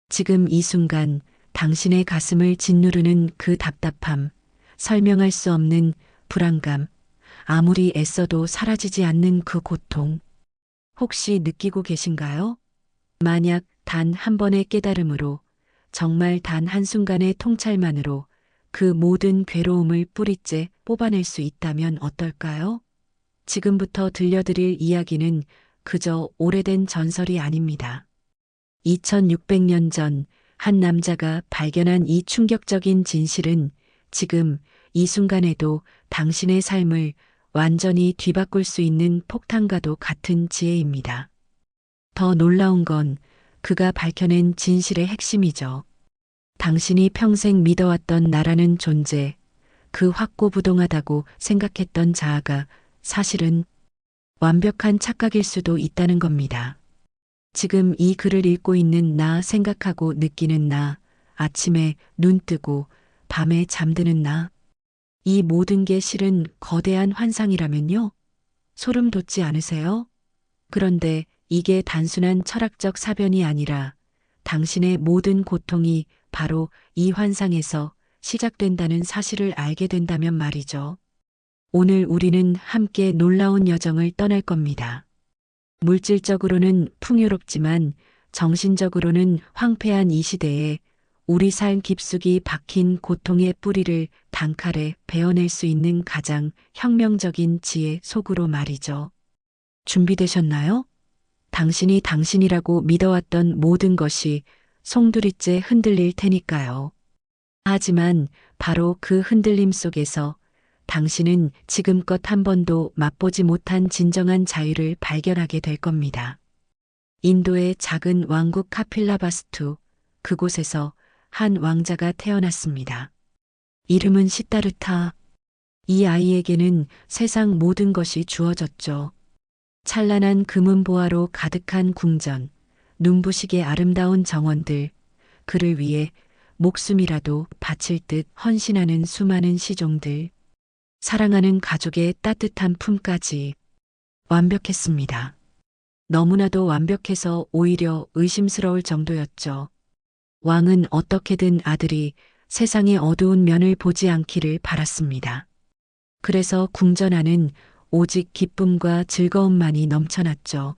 지금 이 순간 당신의 가슴을 짓누르는 그 답답함, 설명할 수 없는 불안감, 아무리 애써도 사라지지 않는 그 고통, 혹시 느끼고 계신가요? 만약 단 한 번의 깨달음으로, 정말 단 한순간의 통찰만으로 그 모든 괴로움을 뿌리째 뽑아낼 수 있다면 어떨까요? 지금부터 들려드릴 이야기는 그저 오래된 전설이 아닙니다. 2600년 전 한 남자가 발견한 이 충격적인 진실은 지금 이 순간에도 당신의 삶을 완전히 뒤바꿀 수 있는 폭탄과도 같은 지혜입니다. 더 놀라운 건 그가 밝혀낸 진실의 핵심이죠. 당신이 평생 믿어왔던 나라는 존재, 그 확고부동하다고 생각했던 자아가 사실은 완벽한 착각일 수도 있다는 겁니다. 지금 이 글을 읽고 있는 나, 생각하고 느끼는 나, 아침에 눈 뜨고 밤에 잠드는 나, 이 모든 게 실은 거대한 환상이라면요? 소름 돋지 않으세요? 그런데 이게 단순한 철학적 사변이 아니라 당신의 모든 고통이 바로 이 환상에서 시작된다는 사실을 알게 된다면 말이죠. 오늘 우리는 함께 놀라운 여정을 떠날 겁니다. 물질적으로는 풍요롭지만 정신적으로는 황폐한 이 시대에 우리 삶 깊숙이 박힌 고통의 뿌리를 단칼에 베어낼 수 있는 가장 혁명적인 지혜 속으로 말이죠. 준비되셨나요? 당신이 당신이라고 믿어왔던 모든 것이 송두리째 흔들릴 테니까요. 하지만 바로 그 흔들림 속에서 당신은 지금껏 한 번도 맛보지 못한 진정한 자유를 발견하게 될 겁니다. 인도의 작은 왕국 카필라바스투, 그곳에서 한 왕자가 태어났습니다. 이름은 시타르타. 이 아이에게는 세상 모든 것이 주어졌죠. 찬란한 금은보화로 가득한 궁전, 눈부시게 아름다운 정원들, 그를 위해 목숨이라도 바칠 듯 헌신하는 수많은 시종들, 사랑하는 가족의 따뜻한 품까지 완벽했습니다. 너무나도 완벽해서 오히려 의심스러울 정도였죠. 왕은 어떻게든 아들이 세상의 어두운 면을 보지 않기를 바랐습니다. 그래서 궁전 안은 오직 기쁨과 즐거움만이 넘쳐났죠.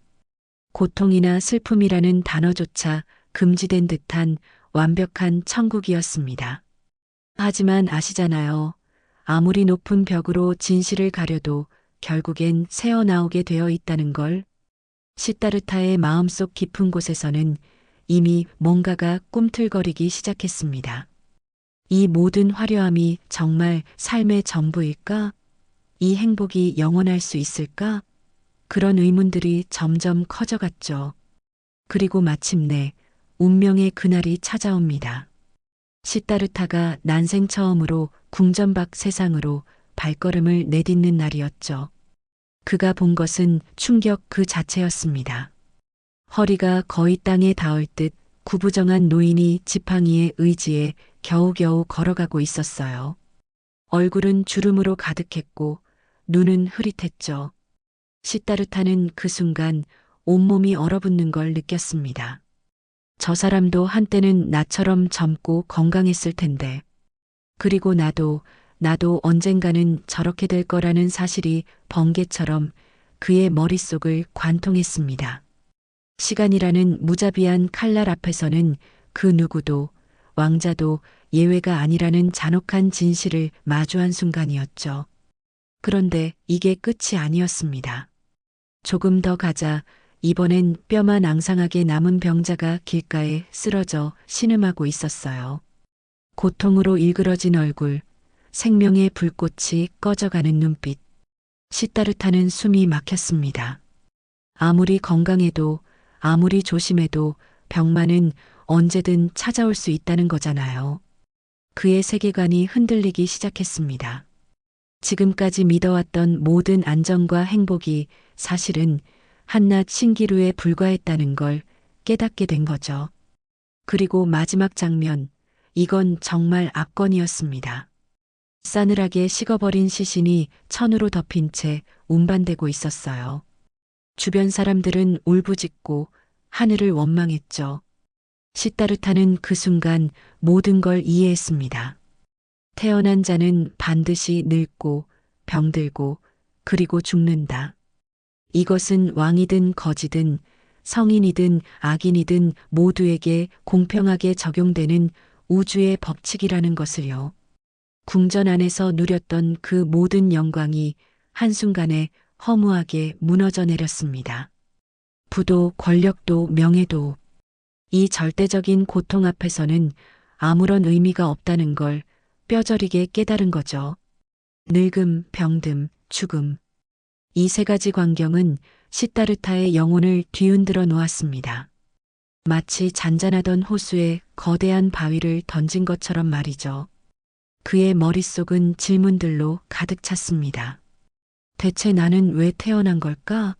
고통이나 슬픔이라는 단어조차 금지된 듯한 완벽한 천국이었습니다. 하지만 아시잖아요. 아무리 높은 벽으로 진실을 가려도 결국엔 새어나오게 되어 있다는 걸. 시타르타의 마음속 깊은 곳에서는 이미 뭔가가 꿈틀거리기 시작했습니다. 이 모든 화려함이 정말 삶의 전부일까? 이 행복이 영원할 수 있을까? 그런 의문들이 점점 커져갔죠. 그리고 마침내 운명의 그날이 찾아옵니다. 시타르타가 난생 처음으로 궁전 밖 세상으로 발걸음을 내딛는 날이었죠. 그가 본 것은 충격 그 자체였습니다. 허리가 거의 땅에 닿을 듯 구부정한 노인이 지팡이의 의지에 겨우겨우 걸어가고 있었어요. 얼굴은 주름으로 가득했고 눈은 흐릿했죠. 시타르타는 그 순간 온몸이 얼어붙는 걸 느꼈습니다. 저 사람도 한때는 나처럼 젊고 건강했을 텐데. 그리고 나도 언젠가는 저렇게 될 거라는 사실이 번개처럼 그의 머릿속을 관통했습니다. 시간이라는 무자비한 칼날 앞에서는 그 누구도, 왕자도 예외가 아니라는 잔혹한 진실을 마주한 순간이었죠. 그런데 이게 끝이 아니었습니다. 조금 더 가자 이번엔 뼈만 앙상하게 남은 병자가 길가에 쓰러져 신음하고 있었어요. 고통으로 일그러진 얼굴, 생명의 불꽃이 꺼져가는 눈빛. 시타르타는 숨이 막혔습니다. 아무리 건강해도, 아무리 조심해도 병만은 언제든 찾아올 수 있다는 거잖아요. 그의 세계관이 흔들리기 시작했습니다. 지금까지 믿어왔던 모든 안정과 행복이 사실은 한낱 신기루에 불과했다는 걸 깨닫게 된 거죠. 그리고 마지막 장면, 이건 정말 압권이었습니다. 싸늘하게 식어버린 시신이 천으로 덮인 채 운반되고 있었어요. 주변 사람들은 울부짖고 하늘을 원망했죠. 시다르타는 그 순간 모든 걸 이해했습니다. 태어난 자는 반드시 늙고 병들고 그리고 죽는다. 이것은 왕이든 거지든 성인이든 악인이든 모두에게 공평하게 적용되는 우주의 법칙이라는 것을요. 궁전 안에서 누렸던 그 모든 영광이 한순간에 허무하게 무너져 내렸습니다. 부도 권력도 명예도 이 절대적인 고통 앞에서는 아무런 의미가 없다는 걸 뼈저리게 깨달은 거죠. 늙음, 병듦, 죽음. 이 세 가지 광경은 시다르타의 영혼을 뒤흔들어 놓았습니다. 마치 잔잔하던 호수에 거대한 바위를 던진 것처럼 말이죠. 그의 머릿속은 질문들로 가득 찼습니다. 대체 나는 왜 태어난 걸까?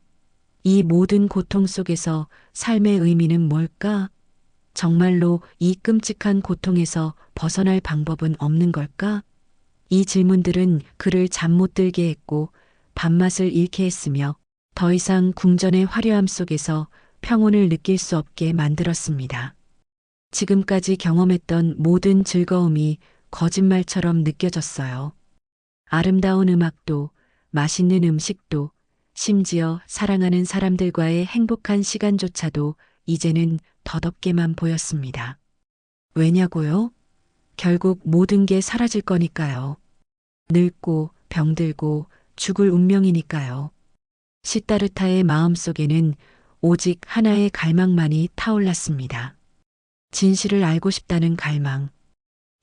이 모든 고통 속에서 삶의 의미는 뭘까? 정말로 이 끔찍한 고통에서 벗어날 방법은 없는 걸까? 이 질문들은 그를 잠 못 들게 했고 밥맛을 잃게 했으며 더 이상 궁전의 화려함 속에서 평온을 느낄 수 없게 만들었습니다. 지금까지 경험했던 모든 즐거움이 거짓말처럼 느껴졌어요. 아름다운 음악도, 맛있는 음식도, 심지어 사랑하는 사람들과의 행복한 시간조차도 이제는 덧없게만 보였습니다. 왜냐고요? 결국 모든 게 사라질 거니까요. 늙고 병들고 죽을 운명이니까요. 시다르타의 마음속에는 오직 하나의 갈망만이 타올랐습니다. 진실을 알고 싶다는 갈망.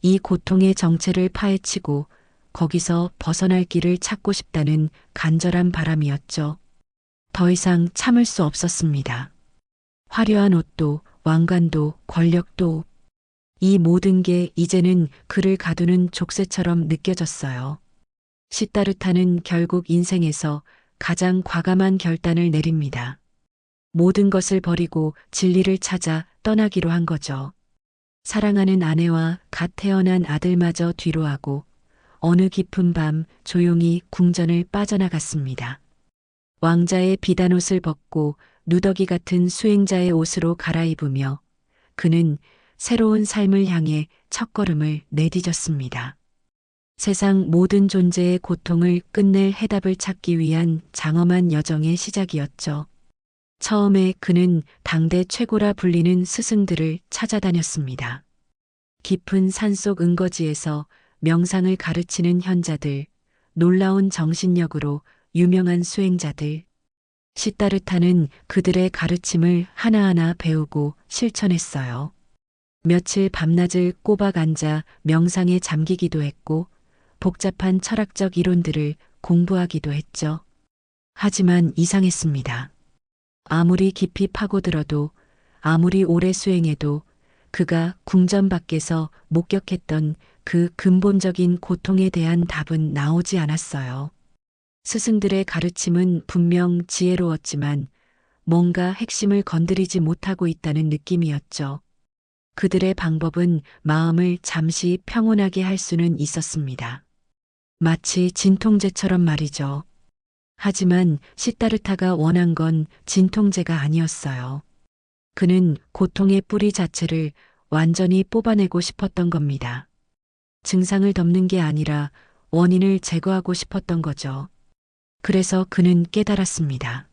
이 고통의 정체를 파헤치고 거기서 벗어날 길을 찾고 싶다는 간절한 바람이었죠. 더 이상 참을 수 없었습니다. 화려한 옷도 왕관도 권력도 이 모든 게 이제는 그를 가두는 족쇄처럼 느껴졌어요. 시다르타는 결국 인생에서 가장 과감한 결단을 내립니다. 모든 것을 버리고 진리를 찾아 떠나기로 한 거죠. 사랑하는 아내와 갓 태어난 아들마저 뒤로하고 어느 깊은 밤 조용히 궁전을 빠져나갔습니다. 왕자의 비단옷을 벗고 누더기 같은 수행자의 옷으로 갈아입으며 그는 새로운 삶을 향해 첫걸음을 내디뎠습니다. 세상 모든 존재의 고통을 끝낼 해답을 찾기 위한 장엄한 여정의 시작이었죠. 처음에 그는 당대 최고라 불리는 스승들을 찾아다녔습니다. 깊은 산속 은거지에서 명상을 가르치는 현자들, 놀라운 정신력으로 유명한 수행자들. 시다르타는 그들의 가르침을 하나하나 배우고 실천했어요. 며칠 밤낮을 꼬박 앉아 명상에 잠기기도 했고 복잡한 철학적 이론들을 공부하기도 했죠. 하지만 이상했습니다. 아무리 깊이 파고들어도 아무리 오래 수행해도 그가 궁전 밖에서 목격했던 그 근본적인 고통에 대한 답은 나오지 않았어요. 스승들의 가르침은 분명 지혜로웠지만 뭔가 핵심을 건드리지 못하고 있다는 느낌이었죠. 그들의 방법은 마음을 잠시 평온하게 할 수는 있었습니다. 마치 진통제처럼 말이죠. 하지만 시다르타가 원한 건 진통제가 아니었어요. 그는 고통의 뿌리 자체를 완전히 뽑아내고 싶었던 겁니다. 증상을 덮는 게 아니라 원인을 제거하고 싶었던 거죠. 그래서 그는 깨달았습니다.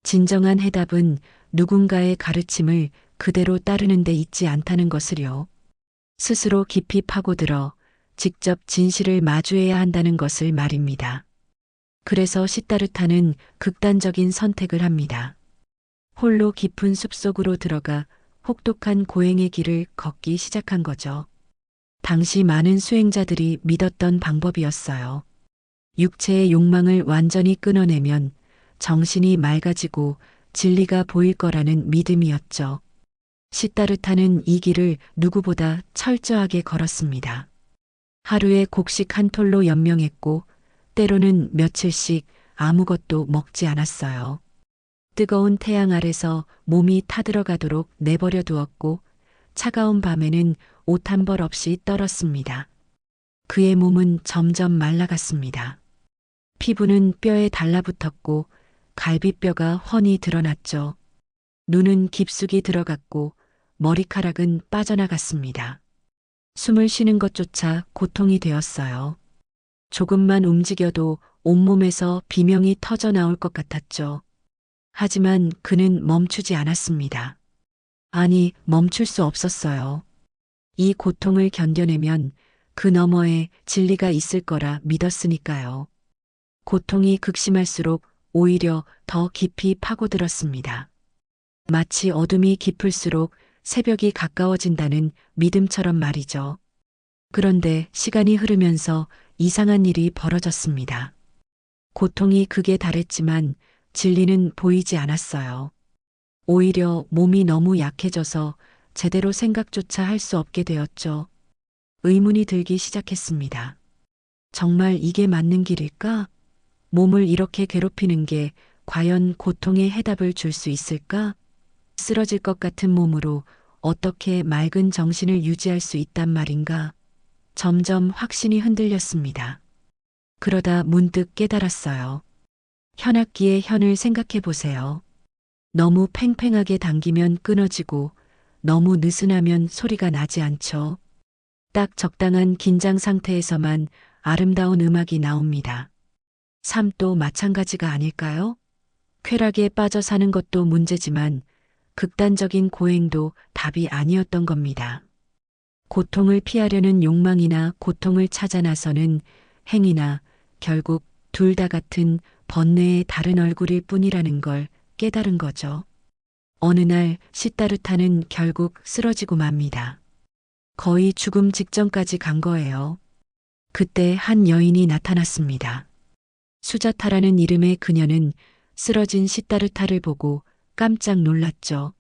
진정한 해답은 누군가의 가르침을 그대로 따르는 데 있지 않다는 것을요. 스스로 깊이 파고들어 직접 진실을 마주해야 한다는 것을 말입니다. 그래서 시다르타는 극단적인 선택을 합니다. 홀로 깊은 숲속으로 들어가 혹독한 고행의 길을 걷기 시작한 거죠. 당시 많은 수행자들이 믿었던 방법이었어요. 육체의 욕망을 완전히 끊어내면 정신이 맑아지고 진리가 보일 거라는 믿음이었죠. 시다르타는 이 길을 누구보다 철저하게 걸었습니다. 하루에 곡식 한 톨로 연명했고 때로는 며칠씩 아무것도 먹지 않았어요. 뜨거운 태양 아래서 몸이 타들어가도록 내버려 두었고 차가운 밤에는 옷 한 벌 없이 떨었습니다. 그의 몸은 점점 말라갔습니다. 피부는 뼈에 달라붙었고 갈비뼈가 훤히 드러났죠. 눈은 깊숙이 들어갔고 머리카락은 빠져나갔습니다. 숨을 쉬는 것조차 고통이 되었어요. 조금만 움직여도 온몸에서 비명이 터져 나올 것 같았죠. 하지만 그는 멈추지 않았습니다. 아니, 멈출 수 없었어요. 이 고통을 견뎌내면 그 너머에 진리가 있을 거라 믿었으니까요. 고통이 극심할수록 오히려 더 깊이 파고들었습니다. 마치 어둠이 깊을수록 새벽이 가까워진다는 믿음처럼 말이죠. 그런데 시간이 흐르면서 이상한 일이 벌어졌습니다. 고통이 극에 달했지만 진리는 보이지 않았어요. 오히려 몸이 너무 약해져서 제대로 생각조차 할 수 없게 되었죠. 의문이 들기 시작했습니다. 정말 이게 맞는 길일까? 몸을 이렇게 괴롭히는 게 과연 고통의 해답을 줄 수 있을까? 쓰러질 것 같은 몸으로 어떻게 맑은 정신을 유지할 수 있단 말인가? 점점 확신이 흔들렸습니다. 그러다 문득 깨달았어요. 현악기의 현을 생각해 보세요. 너무 팽팽하게 당기면 끊어지고 너무 느슨하면 소리가 나지 않죠. 딱 적당한 긴장 상태에서만 아름다운 음악이 나옵니다. 삶도 마찬가지가 아닐까요? 쾌락에 빠져 사는 것도 문제지만 극단적인 고행도 답이 아니었던 겁니다. 고통을 피하려는 욕망이나 고통을 찾아 나서는 행위나 결국 둘 다 같은 번뇌의 다른 얼굴일 뿐이라는 걸 깨달은 거죠. 어느 날 시타르타는 결국 쓰러지고 맙니다. 거의 죽음 직전까지 간 거예요. 그때 한 여인이 나타났습니다. 수자타라는 이름의 그녀는 쓰러진 시타르타를 보고 깜짝 놀랐죠.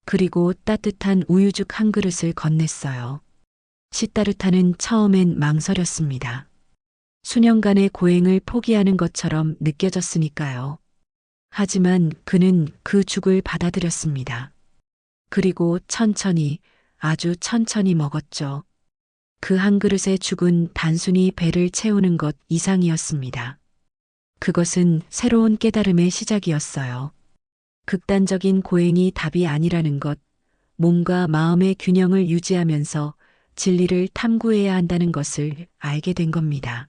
그리고 따뜻한 우유죽 한 그릇을 건넸어요. 시타르타는 처음엔 망설였습니다. 수년간의 고행을 포기하는 것처럼 느껴졌으니까요. 하지만 그는 그 죽을 받아들였습니다. 그리고 천천히, 아주 천천히 먹었죠. 그 한 그릇의 죽은 단순히 배를 채우는 것 이상이었습니다. 그것은 새로운 깨달음의 시작이었어요. 극단적인 고행이 답이 아니라는 것, 몸과 마음의 균형을 유지하면서 진리를 탐구해야 한다는 것을 알게 된 겁니다.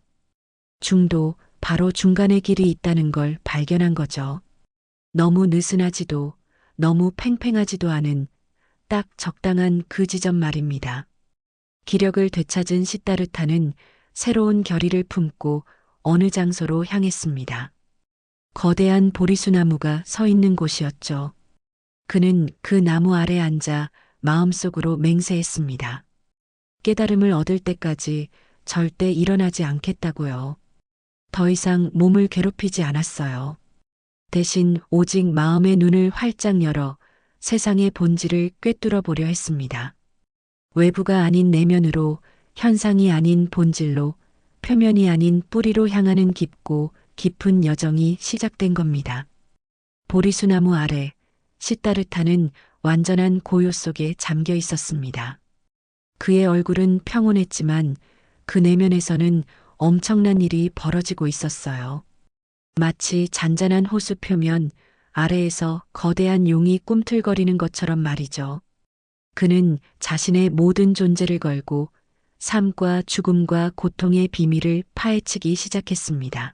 중도, 바로 중간의 길이 있다는 걸 발견한 거죠. 너무 느슨하지도, 너무 팽팽하지도 않은 딱 적당한 그 지점 말입니다. 기력을 되찾은 시타르타는 새로운 결의를 품고 어느 장소로 향했습니다. 거대한 보리수나무가 서 있는 곳이었죠. 그는 그 나무 아래 앉아 마음속으로 맹세했습니다. 깨달음을 얻을 때까지 절대 일어나지 않겠다고요. 더 이상 몸을 괴롭히지 않았어요. 대신 오직 마음의 눈을 활짝 열어 세상의 본질을 꿰뚫어 보려 했습니다. 외부가 아닌 내면으로, 현상이 아닌 본질로, 표면이 아닌 뿌리로 향하는 깊고 깊은 여정이 시작된 겁니다. 보리수나무 아래 시타르타는 완전한 고요 속에 잠겨 있었습니다. 그의 얼굴은 평온했지만 그 내면에서는 엄청난 일이 벌어지고 있었어요. 마치 잔잔한 호수 표면 아래에서 거대한 용이 꿈틀거리는 것처럼 말이죠. 그는 자신의 모든 존재를 걸고 삶과 죽음과 고통의 비밀을 파헤치기 시작했습니다.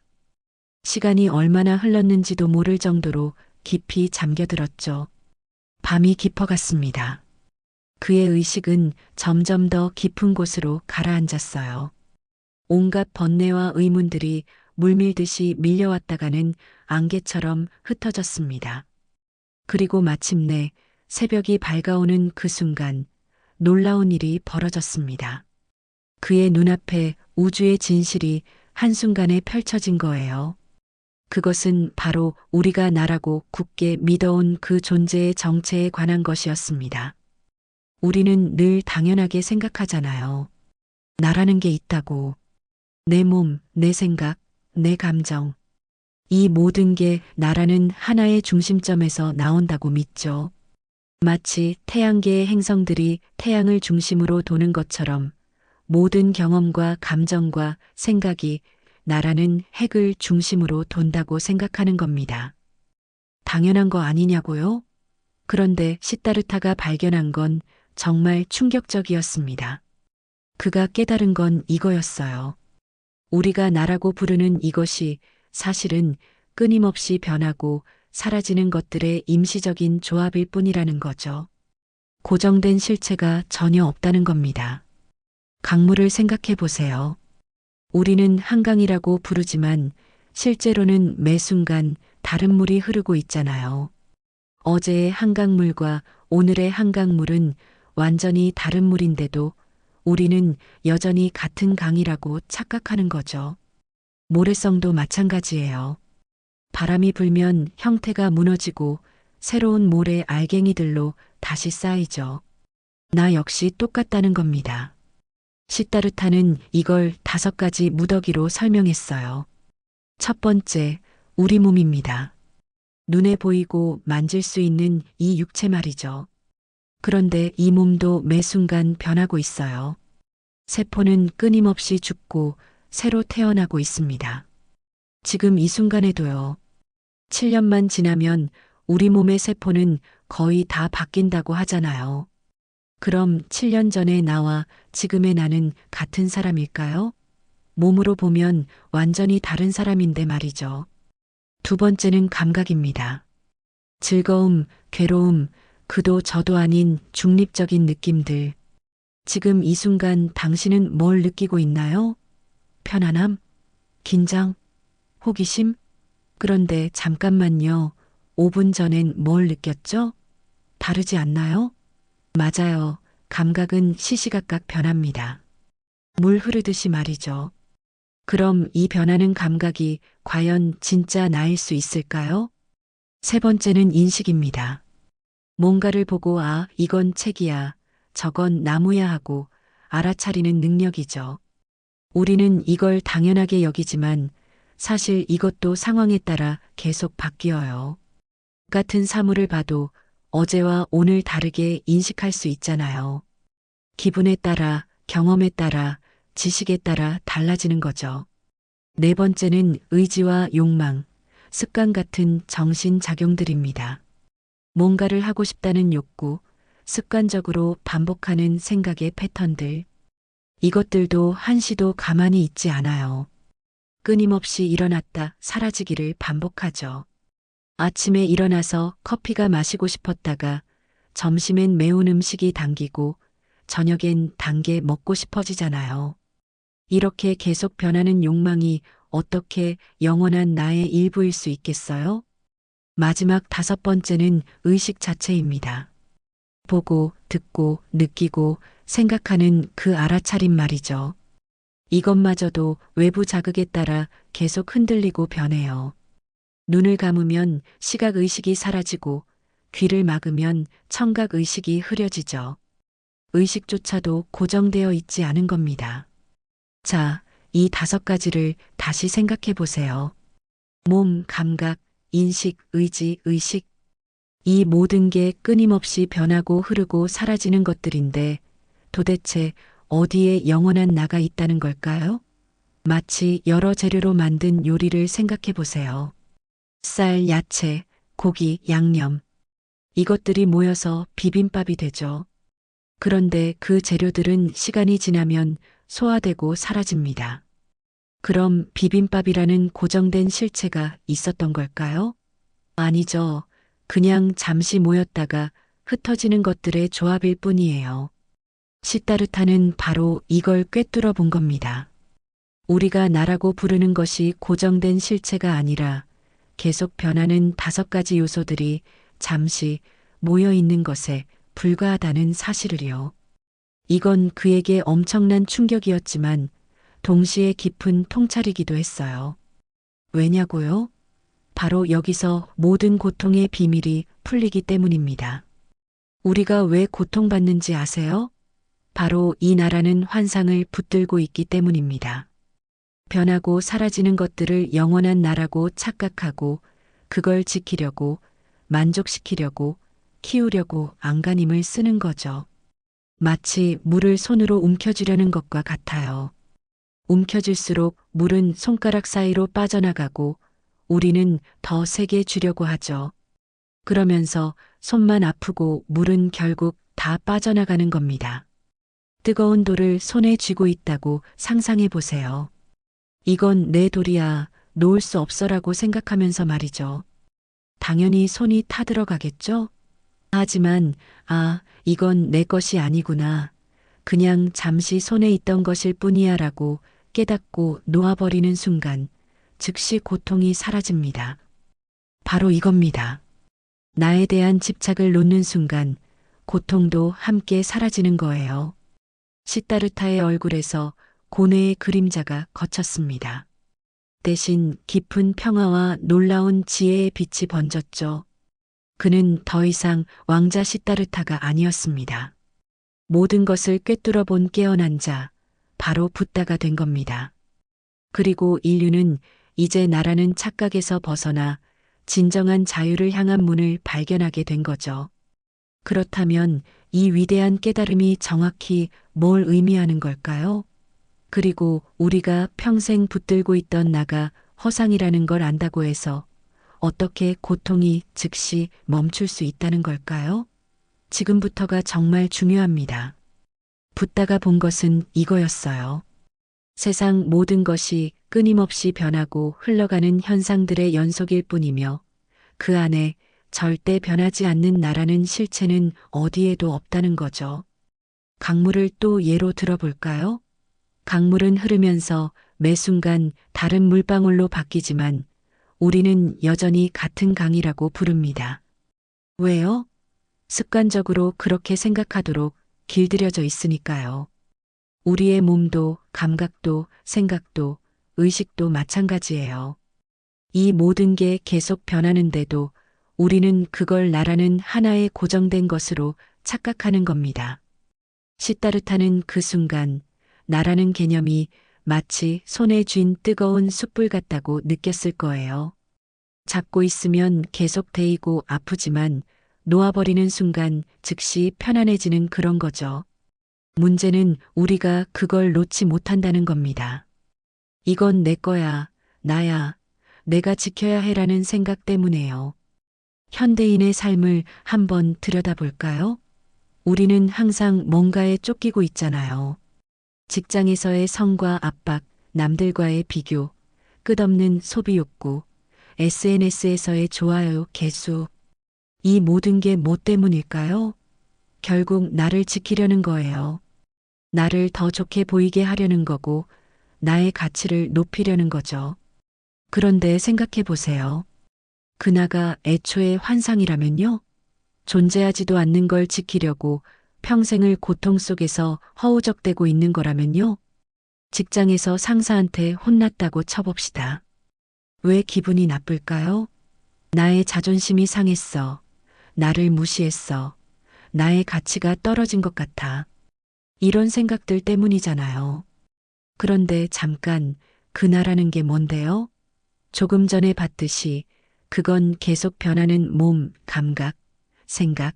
시간이 얼마나 흘렀는지도 모를 정도로 깊이 잠겨들었죠. 밤이 깊어갔습니다. 그의 의식은 점점 더 깊은 곳으로 가라앉았어요. 온갖 번뇌와 의문들이 물밀듯이 밀려왔다가는 안개처럼 흩어졌습니다. 그리고 마침내 새벽이 밝아오는 그 순간 놀라운 일이 벌어졌습니다. 그의 눈앞에 우주의 진실이 한순간에 펼쳐진 거예요. 그것은 바로 우리가 나라고 굳게 믿어온 그 존재의 정체에 관한 것이었습니다. 우리는 늘 당연하게 생각하잖아요. 나라는 게 있다고. 내 몸, 내 생각, 내 감정. 이 모든 게 나라는 하나의 중심점에서 나온다고 믿죠. 마치 태양계의 행성들이 태양을 중심으로 도는 것처럼 모든 경험과 감정과 생각이 나라는 핵을 중심으로 돈다고 생각하는 겁니다. 당연한 거 아니냐고요? 그런데 시타르타가 발견한 건 정말 충격적이었습니다. 그가 깨달은 건 이거였어요. 우리가 나라고 부르는 이것이 사실은 끊임없이 변하고 사라지는 것들의 임시적인 조합일 뿐이라는 거죠. 고정된 실체가 전혀 없다는 겁니다. 강물을 생각해 보세요. 우리는 한강이라고 부르지만 실제로는 매 순간 다른 물이 흐르고 있잖아요. 어제의 한강물과 오늘의 한강물은 완전히 다른 물인데도 우리는 여전히 같은 강이라고 착각하는 거죠. 모래성도 마찬가지예요. 바람이 불면 형태가 무너지고 새로운 모래 알갱이들로 다시 쌓이죠. 나 역시 똑같다는 겁니다. 시타르타는 이걸 5가지 무더기로 설명했어요. 첫 번째, 우리 몸입니다. 눈에 보이고 만질 수 있는 이 육체 말이죠. 그런데 이 몸도 매 순간 변하고 있어요. 세포는 끊임없이 죽고 새로 태어나고 있습니다. 지금 이 순간에도요. 7년만 지나면 우리 몸의 세포는 거의 다 바뀐다고 하잖아요. 그럼 7년 전의 나와 지금의 나는 같은 사람일까요? 몸으로 보면 완전히 다른 사람인데 말이죠. 두 번째는 감각입니다. 즐거움, 괴로움, 그도 저도 아닌 중립적인 느낌들. 지금 이 순간 당신은 뭘 느끼고 있나요? 편안함? 긴장? 호기심? 그런데 잠깐만요. 5분 전엔 뭘 느꼈죠? 다르지 않나요? 맞아요. 감각은 시시각각 변합니다. 물 흐르듯이 말이죠. 그럼 이 변하는 감각이 과연 진짜 나일 수 있을까요? 세 번째는 인식입니다. 뭔가를 보고 아, 이건 책이야, 저건 나무야 하고 알아차리는 능력이죠. 우리는 이걸 당연하게 여기지만 사실 이것도 상황에 따라 계속 바뀌어요. 같은 사물을 봐도 어제와 오늘 다르게 인식할 수 있잖아요. 기분에 따라, 경험에 따라, 지식에 따라 달라지는 거죠. 네 번째는 의지와 욕망, 습관 같은 정신작용들입니다. 뭔가를 하고 싶다는 욕구, 습관적으로 반복하는 생각의 패턴들. 이것들도 한시도 가만히 있지 않아요. 끊임없이 일어났다 사라지기를 반복하죠. 아침에 일어나서 커피가 마시고 싶었다가 점심엔 매운 음식이 당기고 저녁엔 단 게 먹고 싶어지잖아요. 이렇게 계속 변하는 욕망이 어떻게 영원한 나의 일부일 수 있겠어요? 마지막 5번째는 의식 자체입니다. 보고, 듣고, 느끼고, 생각하는 그 알아차림 말이죠. 이것마저도 외부 자극에 따라 계속 흔들리고 변해요. 눈을 감으면 시각 의식이 사라지고 귀를 막으면 청각 의식이 흐려지죠. 의식조차도 고정되어 있지 않은 겁니다. 자, 이 5가지를 다시 생각해 보세요. 몸, 감각, 인식, 의지, 의식. 이 모든 게 끊임없이 변하고 흐르고 사라지는 것들인데 도대체 어디에 영원한 나가 있다는 걸까요? 마치 여러 재료로 만든 요리를 생각해 보세요. 쌀, 야채, 고기, 양념. 이것들이 모여서 비빔밥이 되죠. 그런데 그 재료들은 시간이 지나면 소화되고 사라집니다. 그럼 비빔밥이라는 고정된 실체가 있었던 걸까요? 아니죠. 그냥 잠시 모였다가 흩어지는 것들의 조합일 뿐이에요. 시타르타는 바로 이걸 꿰뚫어 본 겁니다. 우리가 나라고 부르는 것이 고정된 실체가 아니라 계속 변하는 5가지 요소들이 잠시 모여 있는 것에 불과하다는 사실을요. 이건 그에게 엄청난 충격이었지만 동시에 깊은 통찰이기도 했어요. 왜냐고요? 바로 여기서 모든 고통의 비밀이 풀리기 때문입니다. 우리가 왜 고통받는지 아세요? 바로 이 나라는 환상을 붙들고 있기 때문입니다. 변하고 사라지는 것들을 영원한 나라고 착각하고 그걸 지키려고 만족시키려고 키우려고 안간힘을 쓰는 거죠. 마치 물을 손으로 움켜쥐려는 것과 같아요. 움켜쥘수록 물은 손가락 사이로 빠져나가고 우리는 더 세게 주려고 하죠. 그러면서 손만 아프고 물은 결국 다 빠져나가는 겁니다. 뜨거운 돌을 손에 쥐고 있다고 상상해 보세요. 이건 내 돌이야, 놓을 수 없어라고 생각하면서 말이죠. 당연히 손이 타들어가겠죠? 하지만, 이건 내 것이 아니구나. 그냥 잠시 손에 있던 것일 뿐이야 라고 깨닫고 놓아버리는 순간, 즉시 고통이 사라집니다. 바로 이겁니다. 나에 대한 집착을 놓는 순간, 고통도 함께 사라지는 거예요. 시다르타의 얼굴에서 고뇌의 그림자가 걷혔습니다. 대신 깊은 평화와 놀라운 지혜의 빛이 번졌죠. 그는 더 이상 왕자 시다르타가 아니었습니다. 모든 것을 꿰뚫어 본 깨어난 자, 바로 붓다가 된 겁니다. 그리고 인류는 이제 나라는 착각에서 벗어나 진정한 자유를 향한 문을 발견하게 된 거죠. 그렇다면 이 위대한 깨달음이 정확히 뭘 의미하는 걸까요? 그리고 우리가 평생 붙들고 있던 나가 허상이라는 걸 안다고 해서 어떻게 고통이 즉시 멈출 수 있다는 걸까요? 지금부터가 정말 중요합니다. 붓다가 본 것은 이거였어요. 세상 모든 것이 끊임없이 변하고 흘러가는 현상들의 연속일 뿐이며 그 안에 절대 변하지 않는 나라는 실체는 어디에도 없다는 거죠. 강물을 또 예로 들어볼까요? 강물은 흐르면서 매 순간 다른 물방울로 바뀌지만 우리는 여전히 같은 강이라고 부릅니다. 왜요? 습관적으로 그렇게 생각하도록 길들여져 있으니까요. 우리의 몸도 감각도 생각도 의식도 마찬가지예요. 이 모든 게 계속 변하는데도 우리는 그걸 나라는 하나의 고정된 것으로 착각하는 겁니다. 시다르타는 그 순간 나라는 개념이 마치 손에 쥔 뜨거운 숯불 같다고 느꼈을 거예요. 잡고 있으면 계속 데이고 아프지만 놓아버리는 순간 즉시 편안해지는 그런 거죠. 문제는 우리가 그걸 놓지 못한다는 겁니다. 이건 내 거야, 나야, 내가 지켜야 해라는 생각 때문에요. 현대인의 삶을 한번 들여다볼까요? 우리는 항상 뭔가에 쫓기고 있잖아요. 직장에서의 성과 압박, 남들과의 비교, 끝없는 소비 욕구, SNS에서의 좋아요, 개수. 이 모든 게 뭐 때문일까요? 결국 나를 지키려는 거예요. 나를 더 좋게 보이게 하려는 거고, 나의 가치를 높이려는 거죠. 그런데 생각해 보세요. 그 나가 애초에 환상이라면요? 존재하지도 않는 걸 지키려고 평생을 고통 속에서 허우적대고 있는 거라면요? 직장에서 상사한테 혼났다고 쳐봅시다. 왜 기분이 나쁠까요? 나의 자존심이 상했어. 나를 무시했어. 나의 가치가 떨어진 것 같아. 이런 생각들 때문이잖아요. 그런데 잠깐, 그 나라는 게 뭔데요? 조금 전에 봤듯이 그건 계속 변하는 몸, 감각, 생각,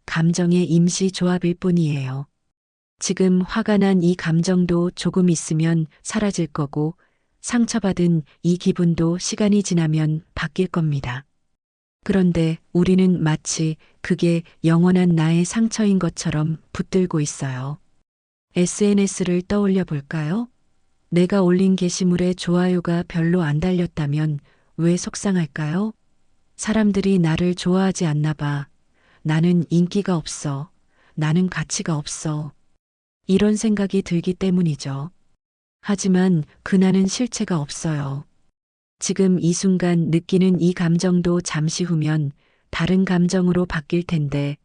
감정의 임시 조합일 뿐이에요. 지금 화가 난 이 감정도 조금 있으면 사라질 거고 상처받은 이 기분도 시간이 지나면 바뀔 겁니다. 그런데 우리는 마치 그게 영원한 나의 상처인 것처럼 붙들고 있어요. SNS를 떠올려 볼까요? 내가 올린 게시물에 좋아요가 별로 안 달렸다면 왜 속상할까요? 사람들이 나를 좋아하지 않나 봐. 나는 인기가 없어. 나는 가치가 없어. 이런 생각이 들기 때문이죠. 하지만 그 나는 실체가 없어요. 지금 이 순간 느끼는 이 감정도 잠시 후면 다른 감정으로 바뀔 텐데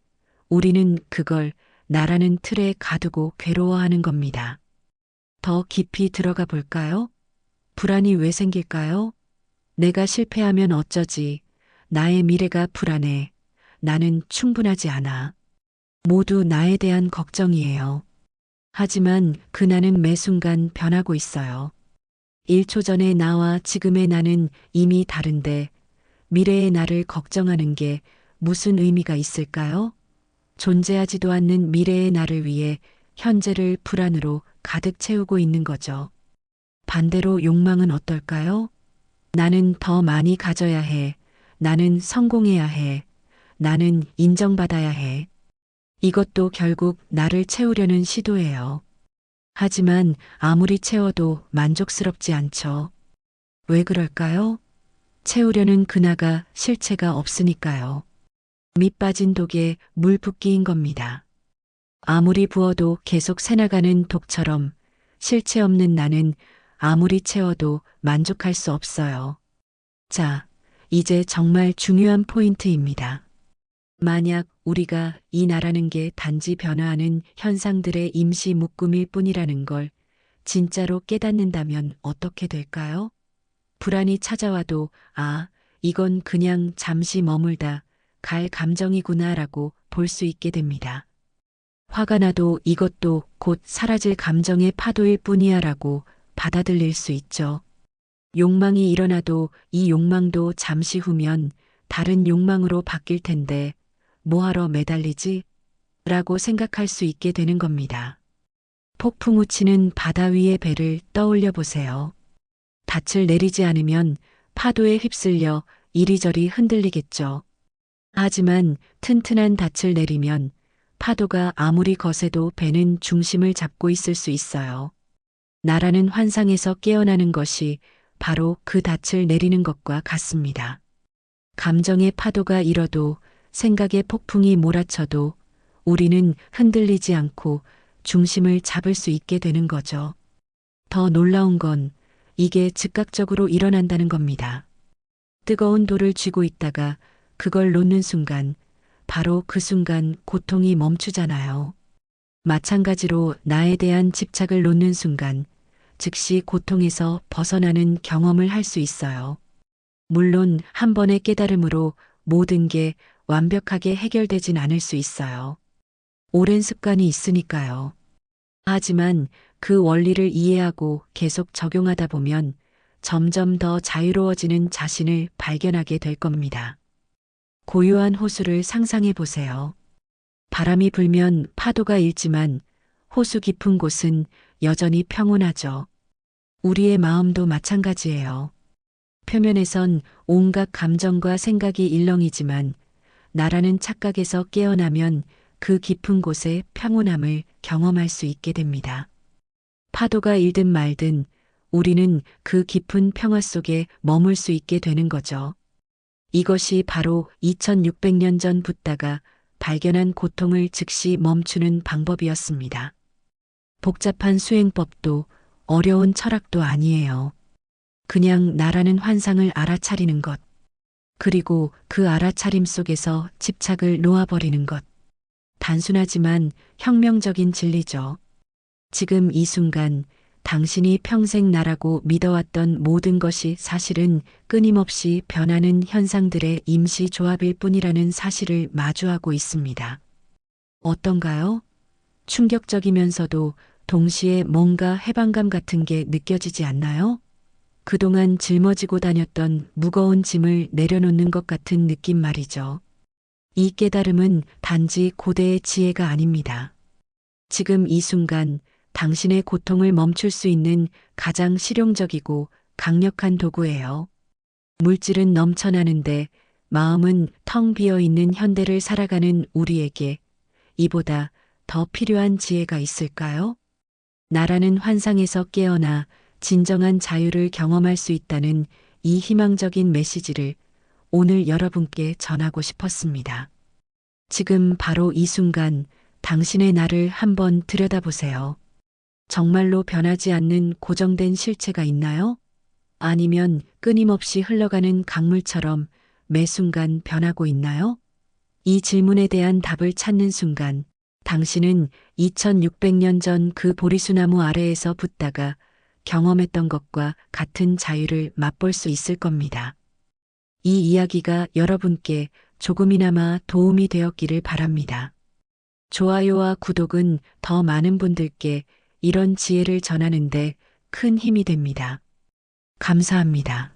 우리는 그걸 나라는 틀에 가두고 괴로워하는 겁니다. 더 깊이 들어가 볼까요? 불안이 왜 생길까요? 내가 실패하면 어쩌지? 나의 미래가 불안해. 나는 충분하지 않아. 모두 나에 대한 걱정이에요. 하지만 그 나는 매 순간 변하고 있어요. 1초 전의 나와 지금의 나는 이미 다른데 미래의 나를 걱정하는 게 무슨 의미가 있을까요? 존재하지도 않는 미래의 나를 위해 현재를 불안으로 가득 채우고 있는 거죠. 반대로 욕망은 어떨까요? 나는 더 많이 가져야 해. 나는 성공해야 해. 나는 인정받아야 해. 이것도 결국 나를 채우려는 시도예요. 하지만 아무리 채워도 만족스럽지 않죠. 왜 그럴까요? 채우려는 그나가 실체가 없으니까요. 밑 빠진 독에 물 붓기인 겁니다. 아무리 부어도 계속 새나가는 독처럼 실체 없는 나는 아무리 채워도 만족할 수 없어요. 자, 이제 정말 중요한 포인트입니다. 만약 우리가 이 나라는 게 단지 변화하는 현상들의 임시 묶음일 뿐이라는 걸 진짜로 깨닫는다면 어떻게 될까요? 불안이 찾아와도 아, 이건 그냥 잠시 머물다 갈 감정이구나라고 볼 수 있게 됩니다. 화가 나도 이것도 곧 사라질 감정의 파도일 뿐이야라고 받아들일 수 있죠. 욕망이 일어나도 이 욕망도 잠시 후면 다른 욕망으로 바뀔 텐데 뭐하러 매달리지? 라고 생각할 수 있게 되는 겁니다. 폭풍 우치는 바다 위의 배를 떠올려 보세요. 닻을 내리지 않으면 파도에 휩쓸려 이리저리 흔들리겠죠. 하지만 튼튼한 닻을 내리면 파도가 아무리 거세도 배는 중심을 잡고 있을 수 있어요. 나라는 환상에서 깨어나는 것이 바로 그 닻을 내리는 것과 같습니다. 감정의 파도가 일어도 생각의 폭풍이 몰아쳐도 우리는 흔들리지 않고 중심을 잡을 수 있게 되는 거죠. 더 놀라운 건 이게 즉각적으로 일어난다는 겁니다. 뜨거운 돌을 쥐고 있다가 그걸 놓는 순간, 바로 그 순간 고통이 멈추잖아요. 마찬가지로 나에 대한 집착을 놓는 순간, 즉시 고통에서 벗어나는 경험을 할 수 있어요. 물론 한 번의 깨달음으로 모든 게 완벽하게 해결되진 않을 수 있어요. 오랜 습관이 있으니까요. 하지만 그 원리를 이해하고 계속 적용하다 보면 점점 더 자유로워지는 자신을 발견하게 될 겁니다. 고요한 호수를 상상해 보세요. 바람이 불면 파도가 일지만 호수 깊은 곳은 여전히 평온하죠. 우리의 마음도 마찬가지예요. 표면에선 온갖 감정과 생각이 일렁이지만 나라는 착각에서 깨어나면 그 깊은 곳의 평온함을 경험할 수 있게 됩니다. 파도가 일든 말든 우리는 그 깊은 평화 속에 머물 수 있게 되는 거죠. 이것이 바로 2600년 전 붓다가 발견한 고통을 즉시 멈추는 방법이었습니다. 복잡한 수행법도 어려운 철학도 아니에요. 그냥 나라는 환상을 알아차리는 것. 그리고 그 알아차림 속에서 집착을 놓아버리는 것. 단순하지만 혁명적인 진리죠. 지금 이 순간 당신이 평생 나라고 믿어왔던 모든 것이 사실은 끊임없이 변하는 현상들의 임시 조합일 뿐이라는 사실을 마주하고 있습니다. 어떤가요? 충격적이면서도 동시에 뭔가 해방감 같은 게 느껴지지 않나요? 그동안 짊어지고 다녔던 무거운 짐을 내려놓는 것 같은 느낌 말이죠. 이 깨달음은 단지 고대의 지혜가 아닙니다. 지금 이 순간 당신의 고통을 멈출 수 있는 가장 실용적이고 강력한 도구예요. 물질은 넘쳐나는데 마음은 텅 비어 있는 현대를 살아가는 우리에게 이보다 더 필요한 지혜가 있을까요? 나라는 환상에서 깨어나 진정한 자유를 경험할 수 있다는 이 희망적인 메시지를 오늘 여러분께 전하고 싶었습니다. 지금 바로 이 순간 당신의 나를 한번 들여다보세요. 정말로 변하지 않는 고정된 실체가 있나요? 아니면 끊임없이 흘러가는 강물처럼 매 순간 변하고 있나요? 이 질문에 대한 답을 찾는 순간 당신은 2600년 전 그 보리수나무 아래에서 붓다가 경험했던 것과 같은 자유를 맛볼 수 있을 겁니다. 이 이야기가 여러분께 조금이나마 도움이 되었기를 바랍니다. 좋아요와 구독은 더 많은 분들께 이런 지혜를 전하는데 큰 힘이 됩니다. 감사합니다.